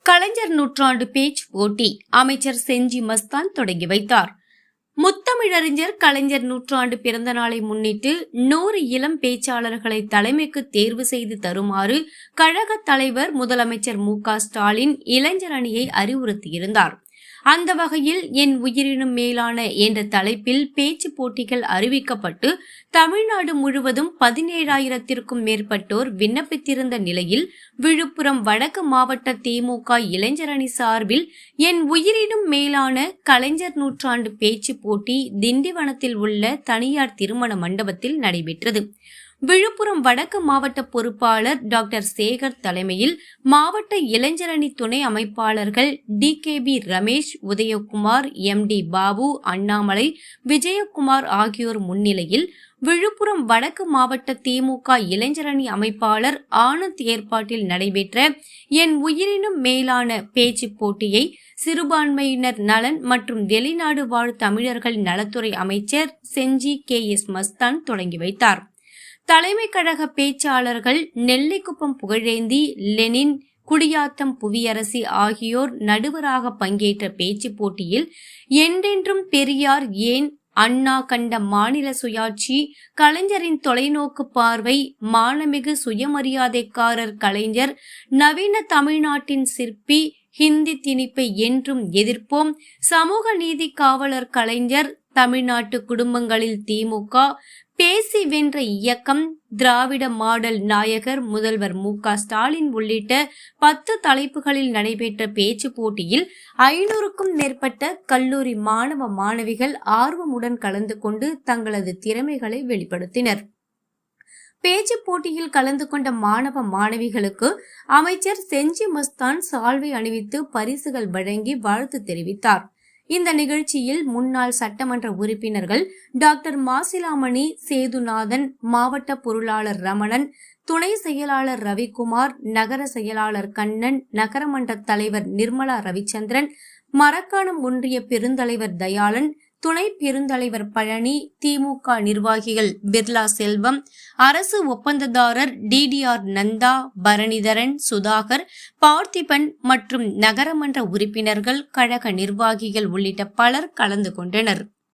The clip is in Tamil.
கலைஞர் நூற்றாண்டு பேச்சு போட்டி அமைச்சர் செஞ்சி மஸ்தான் தொடங்கி வைத்தார். முத்தமிழறிஞர் கலைஞர் நூற்றாண்டு பிறந்த நாளை முன்னிட்டு 100 இளம் பேச்சாளர்களை தலைமைக்கு தேர்வு செய்து தருமாறு கழக தலைவர் முதலமைச்சர் மு.க.ஸ்டாலின் இளைஞர் அணியை அறிவுறுத்தியிருந்தார். அந்த வகையில் என் உயிரினும் மேலான என்ற தலைப்பில் பேச்சு போட்டிகள் அறிவிக்கப்பட்டு தமிழ்நாடு முழுவதும் 17,000த்திற்கும் மேற்பட்டோர் விண்ணப்பித்திருந்த நிலையில் விழுப்புரம் வடக்கு மாவட்ட திமுக இளைஞர் அணி சார்பில் என் உயிரினும் மேலான கலைஞர் நூற்றாண்டு பேச்சு போட்டி திண்டிவனத்தில் உள்ள தனியார் திருமண மண்டபத்தில் நடைபெற்றது. விழுப்புரம் வடக்கு மாவட்ட பொறுப்பாளர் டாக்டர் சேகர் தலைமையில் மாவட்ட இளைஞரணி துணை அமைப்பாளர்கள் DKB ரமேஷ், உதயகுமார், MD பாபு, அண்ணாமலை, விஜயகுமார் ஆகியோர் முன்னிலையில் விழுப்புரம் வடக்கு மாவட்ட திமுக இளைஞரணி அமைப்பாளர் ஆனந்த் ஏற்பாட்டில் நடைபெற்ற என் உயிரினும் மேலான பேச்சு போட்டியை சிறுபான்மையினர் நலன் மற்றும் வெளிநாடு வாழ் தமிழர்கள் நலத்துறை அமைச்சர் செஞ்சி KS மஸ்தான் தொடங்கி வைத்தார். தலைமை கழக பேச்சாளர்கள் நெல்லிக்குப்பம் புகழேந்தி, லெனின், குடியாத்தம் புவியரசி ஆகியோர் நடுவராக பங்கேற்ற பேச்சு போட்டியில் என்றென்றும் பெரியார் ஏன், அண்ணா கண்ட மாநில சுயாட்சி, கலைஞரின் தொலைநோக்கு பார்வை, மானமிகு சுயமரியாதைக்காரர் கலைஞர், நவீன தமிழ்நாட்டின் சிற்பி, ஹிந்தி திணிப்பை என்றும் எதிர்ப்போம், சமூக நீதி காவலர் கலைஞர், தமிழ்நாட்டு குடும்பங்களில் திமுக, பேசி வென்ற இயக்கம், திராவிட மாடல் நாயகர் முதல்வர் மு.க.ஸ்டாலின் உள்ளிட்ட 10 தலைப்புகளில் நடைபெற்ற பேச்சு போட்டியில் 500க்கும் மேற்பட்ட கல்லூரி மாணவ மாணவிகள் ஆர்வமுடன் கலந்து கொண்டு தங்களது திறமைகளை வெளிப்படுத்தினர். பேச்சு போட்டியில் கலந்து கொண்ட மாணவ மாணவிகளுக்கு அமைச்சர் செஞ்சி மஸ்தான் சால்வை அணிவித்து பரிசுகள் வழங்கி வாழ்த்து தெரிவித்தார். இந்த நிகழ்ச்சியில் முன்னாள் சட்டமன்ற உறுப்பினர்கள் டாக்டர் மாசிலாமணி, சேதுநாதன், மாவட்ட பொருளாளர் ரமணன், துணை செயலாளர் ரவிக்குமார், நகர செயலாளர் கண்ணன், நகரமன்ற தலைவர் நிர்மலா ரவிச்சந்திரன், மரக்காணம் ஒன்றிய பெருந்தலைவர் தயாளன், துணை பெருந்தலைவர் பழனி, திமுக நிர்வாகிகள் பிர்லா செல்வம், அரசு ஒப்பந்ததாரர் DDR நந்தா, பரணிதரன், சுதாகர், பார்த்திபன் மற்றும் நகரமன்ற உறுப்பினர்கள், கழக நிர்வாகிகள் உள்ளிட்ட பலர் கலந்து கொண்டனர்.